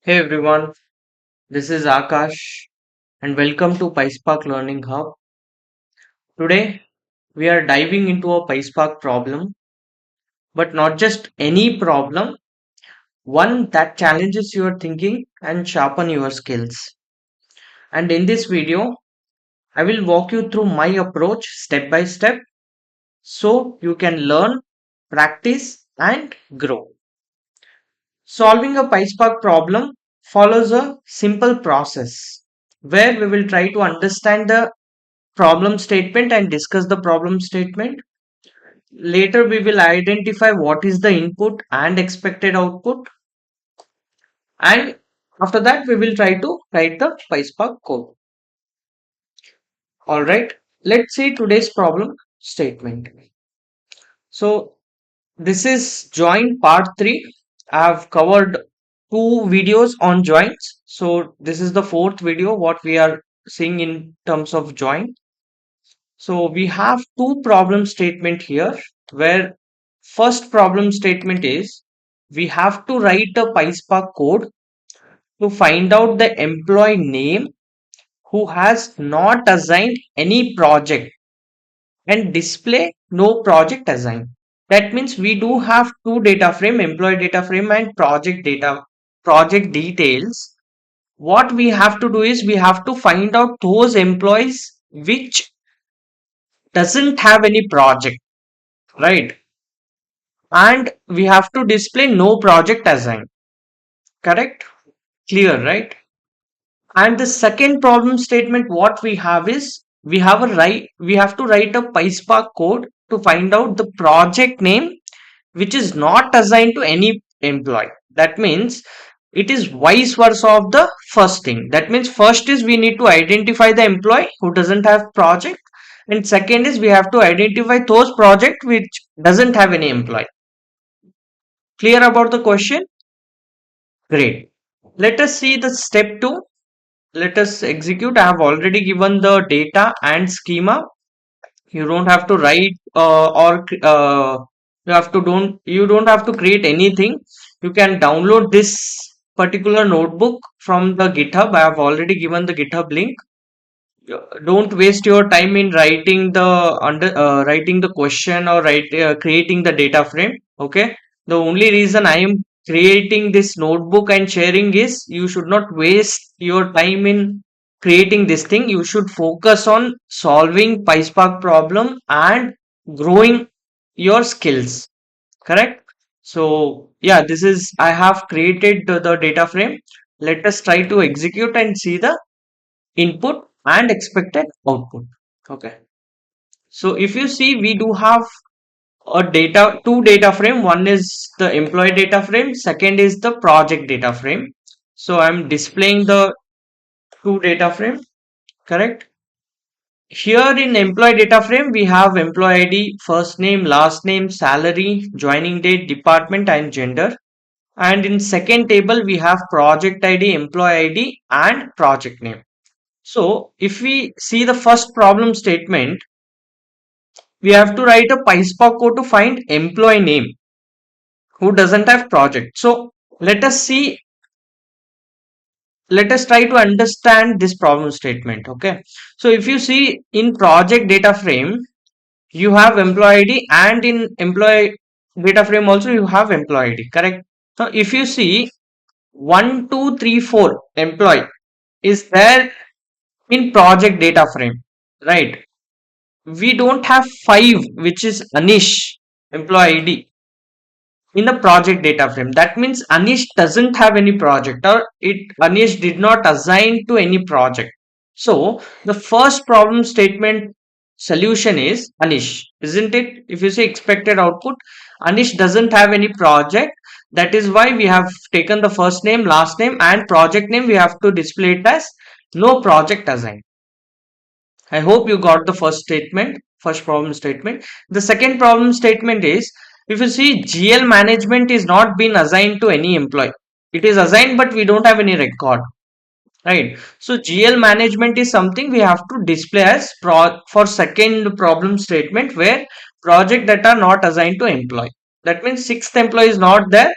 Hey everyone, this is Akash and welcome to PySpark Learning Hub. Today we are diving into a PySpark problem, but not just any problem, one that challenges your thinking and sharpen your skills. And in this video, I will walk you through my approach step by step so you can learn, practice and grow. Solving a PySpark problem follows a simple process where we will try to understand the problem statement and discuss the problem statement. Later, we will identify what is the input and expected output. And after that, we will try to write the PySpark code. All right. Let's see today's problem statement. So this is join part 3. I have covered 2 videos on joins. So this is the 4th video what we are seeing in terms of join. So we have two problem statement here where first problem statement is we have to write a PySpark code to find out the employee name who has not assigned any project and display no project assigned. That means we do have two data frame, employee data frame and project details. What we have to do is we have to find out those employees which doesn't have any project, right? And we have to display no project assigned. Correct? Clear, right? And the second problem statement what we have is we have to write a PySpark code to find out the project name which is not assigned to any employee. That means it is vice versa of the first thing. That means first is we need to identify the employee who doesn't have project, and second is we have to identify those project which doesn't have any employee. Clear about the question? Great. Let us see the step 2. Let us execute. I have already given the data and schema. You don't have to write you don't have to create anything. You can download this particular notebook from the GitHub. I have already given the GitHub link. Don't waste your time in writing the question or creating the data frame. Okay, the only reason I am creating this notebook and sharing is you should not waste your time in creating this thing. You should focus on solving PySpark problem and growing your skills. Correct? So yeah, this is I have created the data frame. Let us try to execute and see the input and expected output. Okay, so if you see we do have two data frame. One is the employee data frame, second is the project data frame. So I'm displaying the two data frame. Correct? Here in employee data frame we have employee ID, first name, last name, salary, joining date, department and gender. And in second table we have project ID, employee ID and project name. So if we see the first problem statement, we have to write a PySpark code to find employee name who doesn't have project. So let us see, let us try to understand this problem statement. Okay. So if you see in project data frame, you have employee ID and in employee data frame also you have employee ID. Correct. So if you see 1, 2, 3, 4 employee is there in project data frame, right? We don't have 5 which is Anish employee ID in the project data frame. That means Anish doesn't have any project, or Anish did not assign to any project. So the first problem statement solution is Anish, isn't it? If you say expected output, Anish doesn't have any project. That is why we have taken the first name, last name and project name. We have to display it as no project assigned. I hope you got the first problem statement. The second problem statement is, if you see GL management is not been assigned to any employee. It is assigned but we don't have any record, right? So GL management is something we have to display as for second problem statement where project that are not assigned to employee. That means sixth employee is not there.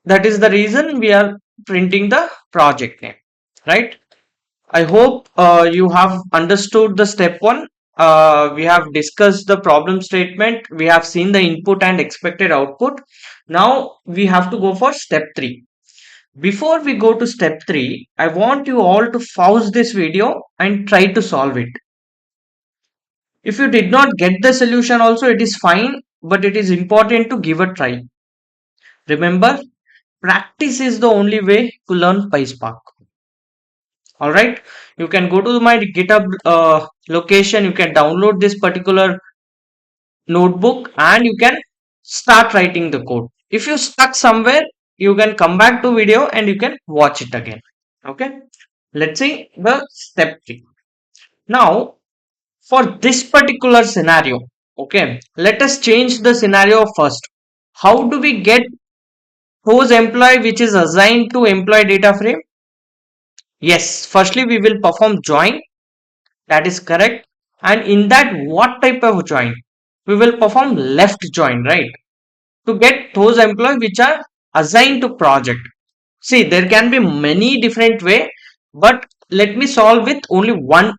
That is the reason we are printing the project name, right? I hope you have understood the step one. We have discussed the problem statement. We have seen the input and expected output. Now we have to go for step three. Before we go to step three, I want you all to pause this video and try to solve it. If you did not get the solution also, it is fine, but it is important to give a try. Remember, practice is the only way to learn PySpark. All right, you can go to my GitHub location. You can download this particular notebook and you can start writing the code. If you stuck somewhere, you can come back to video and you can watch it again. Okay, let's see the step three. Now, for this particular scenario, okay, let us change the scenario first. How do we get whose employee which is assigned to employee data frame? Yes, firstly we will perform join. That is correct. And in that, what type of join? We will perform left join, right? To get those employees which are assigned to project. See, there can be many different way, but let me solve with only one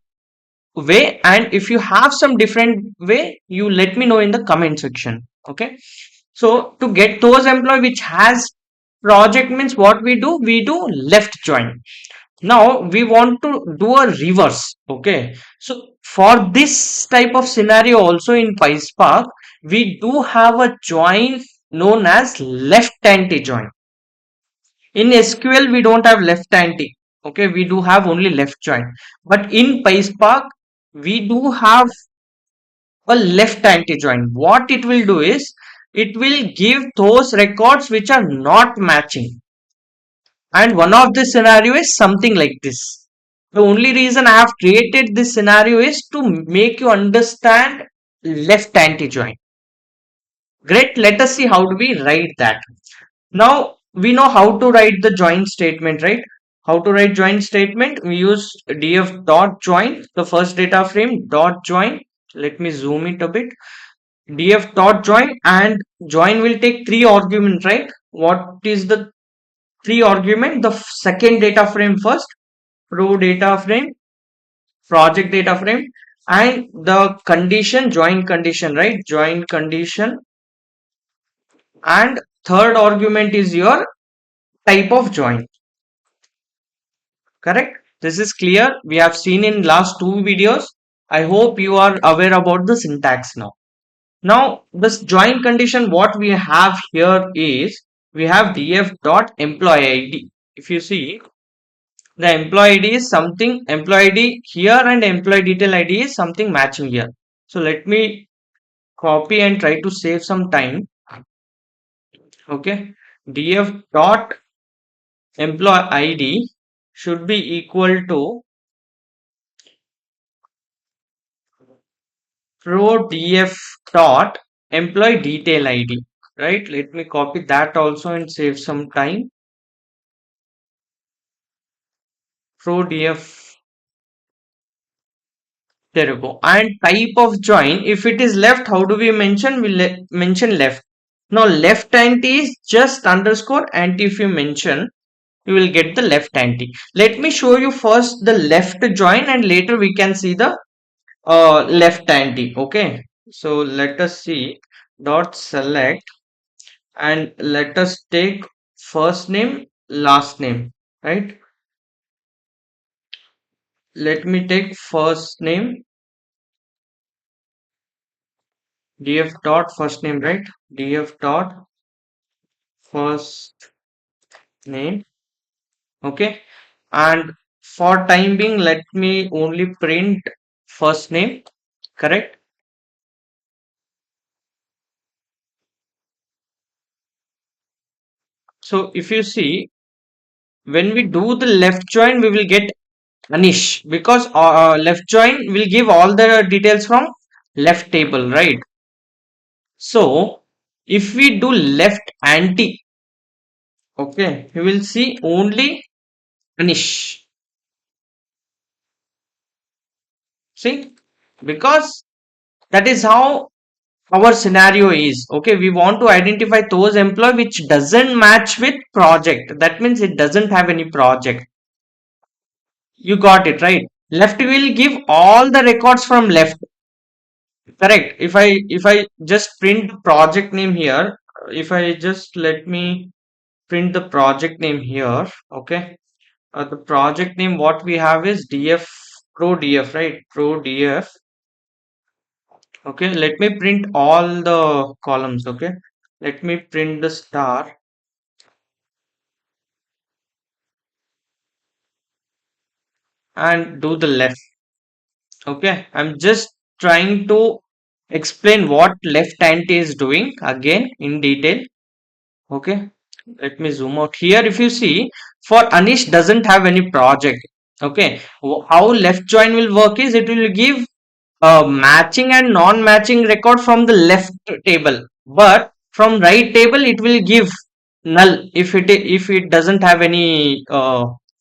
way. And if you have some different way, you let me know in the comment section. Okay. So to get those employee which has project means what we do? We do left join. Now we want to do a reverse. Okay, so for this type of scenario also in PySpark, we do have a join known as left anti join. In SQL we don't have left anti. Okay, we do have only left join, but in PySpark we do have a left anti join. What it will do is it will give those records which are not matching, and one of the scenario is something like this. The only reason I have created this scenario is to make you understand left anti-join. Great. Let us see how do we write that. Now we know how to write the join statement, right? How to write join statement? We use df dot join, the first data frame dot join. Let me zoom it a bit. Df dot join, and join will take three arguments, right? What is the three argument? The second data frame first, pro data frame, project data frame, and the condition, join condition, right? Join condition, and third argument is your type of join. Correct? This is clear. We have seen in last two videos. I hope you are aware about the syntax now. Now this join condition, what we have here is we have df dot employee id. If you see, the employee ID is something, employee ID here and employee detail ID is something matching here. So let me copy and try to save some time. Okay, df dot employee ID should be equal to pro df dot employee detail ID, right? Let me copy that also and save some time. Pro df, there you go. And type of join, if it is left, how do we mention? We mention left. Now left anti is just underscore anti. If you mention, you will get the left anti. Let me show you first the left join and later we can see the left anti. Okay, so let us see dot select and let us take first name, last name, right? Let me take first name, df dot first name, right? Df dot first name. Okay, and for time being let me only print first name. Correct. So if you see, when we do the left join we will get Anish, because left join will give all the details from left table, right? So if we do left anti, okay, we will see only Anish. See, because that is how our scenario is, okay, we want to identify those employee which doesn't match with project. That means it doesn't have any project. You got it right. Left will give all the records from left. Correct. If I just print project name here, if I just let me print the project name here, okay. The project name what we have is df, pro df, right? Pro df. Okay, let me print all the columns. Okay, let me print the star and do the left. Okay, I'm just trying to explain what left anti is doing again in detail. Okay, let me zoom out here. If you see, for Anish doesn't have any project. Okay, how left join will work is it will give matching and non-matching record from the left table, but from right table it will give null if it doesn't have any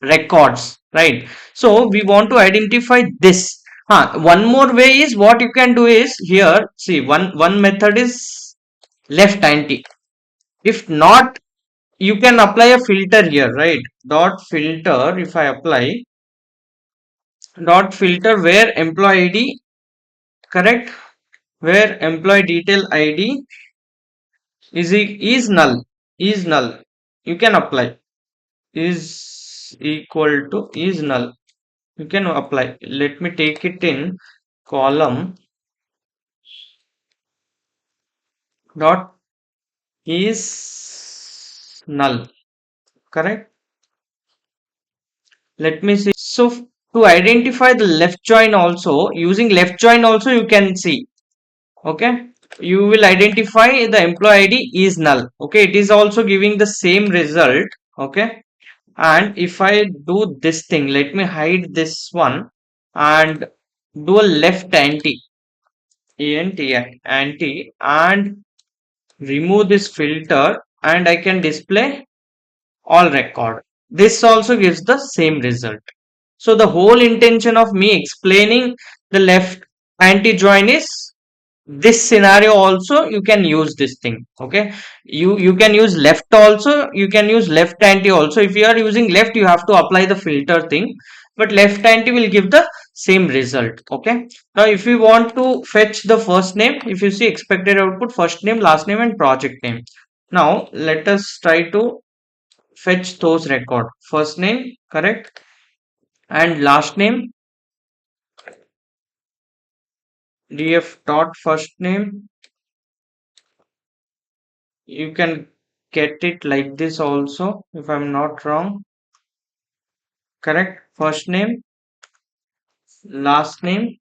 records, right? So we want to identify this. One more way is what you can do is here. See, one method is left anti. If not, you can apply a filter here, right? Dot filter. If I apply dot filter where employee ID, correct, where employee detail id is null, you can apply is equal to is null, you can apply. Let me take it in column dot is null, correct. Let me see. So to identify the left join also, using left join also you can see, okay, you will identify the employee id is null. Okay, it is also giving the same result. Okay, and if I do this thing, let me hide this one and do a left anti and remove this filter, and I can display all record. This also gives the same result. So the whole intention of me explaining the left anti join is this scenario also you can use this thing. Okay, you can use left also, you can use left anti also. If you are using left, you have to apply the filter thing, but left anti will give the same result. Okay, now if we want to fetch the first name, if you see expected output, first name, last name and project name. Now let us try to fetch those record. First name, correct, and last name, df dot first name. You can get it like this also, if I'm not wrong, correct. First name, last name,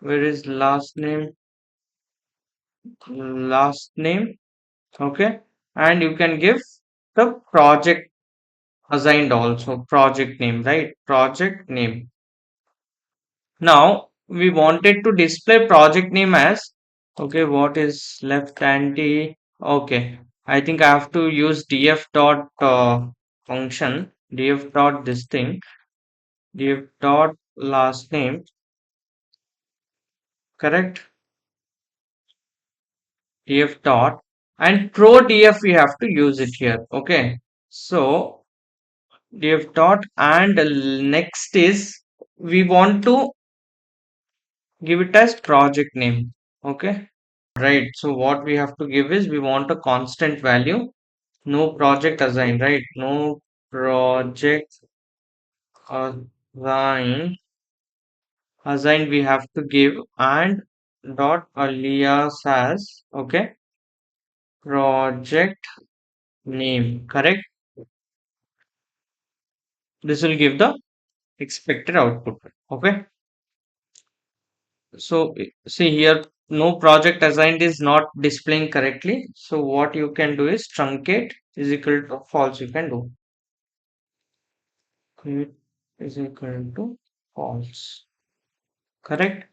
where is last name, last name, okay, and you can give the project assigned also, project name, right? Project name. Now we wanted to display project name as, okay, what is left anti? Okay, I think I have to use df dot function, df dot this thing, df dot last name, correct, df dot, and pro df we have to use it here. Okay, so df dot, and next is we want to give it as project name. Okay, right. So what we have to give is we want a constant value, no project assigned, right? No project assigned we have to give, and dot alias as, okay, project name, correct. This will give the expected output. Okay, so see here, no project assigned is not displaying correctly. So what you can do is truncate is equal to false, you can do it is equal to false, correct.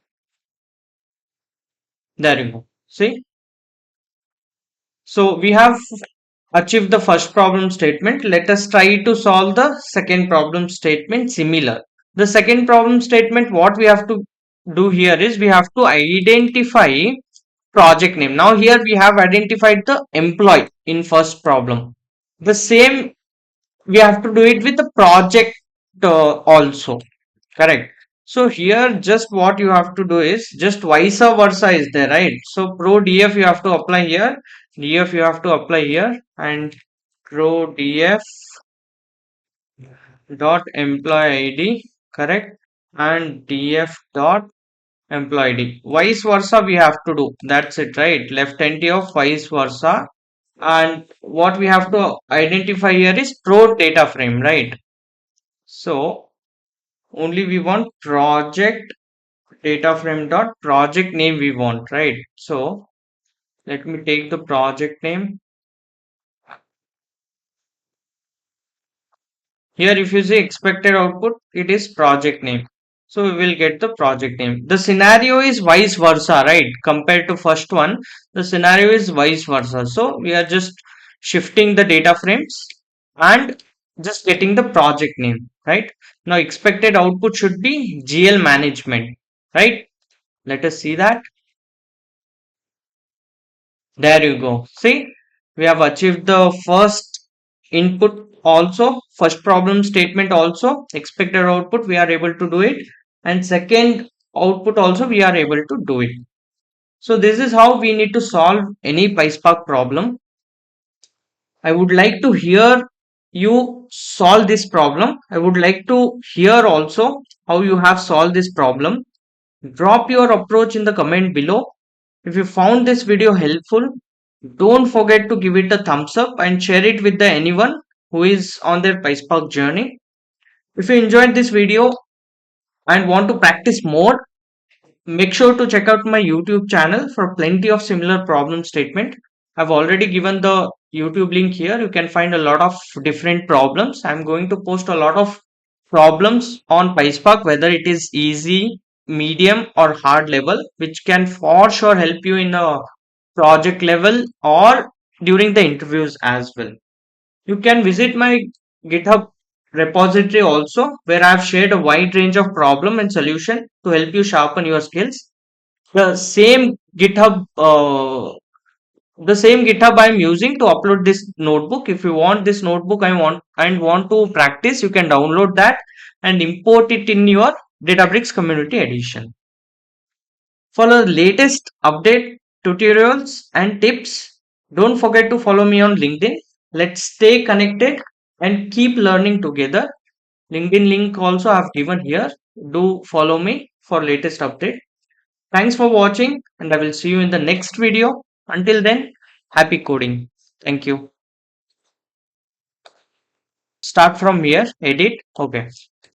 There you go. See, so we have achieved the first problem statement. Let us try to solve the second problem statement similar. The second problem statement, what we have to do here is we have to identify project name. Now here we have identified the employee in first problem. The same we have to do it with the project also, correct? So here just what you have to do is just vice versa is there, right? So pro df you have to apply here, df you have to apply here, and pro df dot employee id, correct, and df dot employee id, vice versa we have to do, that's it, right? Left entity of vice versa. And what we have to identify here is pro data frame, right? So only we want project data frame dot project name we want, right? So let me take the project name. Here, if you see expected output, it is project name. So we will get the project name. The scenario is vice versa, right? Compared to first one, the scenario is vice versa. So we are just shifting the data frames and just getting the project name, right? Now expected output should be GL management, right? Let us see that. There you go. See, we have achieved the first input also, first problem statement also, expected output, we are able to do it. And second output also, we are able to do it. So this is how we need to solve any PySpark problem. I would like to hear you solve this problem. I would like to hear also how you have solved this problem. Drop your approach in the comment below. If you found this video helpful, don't forget to give it a thumbs up and share it with anyone who is on their PySpark journey. If you enjoyed this video and want to practice more, make sure to check out my YouTube channel for plenty of similar problem statement. I've already given the YouTube link here. You can find a lot of different problems. I'm going to post a lot of problems on PySpark, whether it is easy, medium or hard level, which can for sure help you in a project level or during the interviews as well. You can visit my GitHub repository also, where I've shared a wide range of problem and solution to help you sharpen your skills. The same GitHub, the same GitHub I'm using to upload this notebook. If you want this notebook, I want to practice, you can download that and import it in your Databricks Community Edition. For the latest update, tutorials and tips, don't forget to follow me on LinkedIn. Let's stay connected and keep learning together. LinkedIn link also I've given here. Do follow me for latest update. Thanks for watching and I will see you in the next video. Until then, happy coding. Thank you. Start from here, edit. Okay.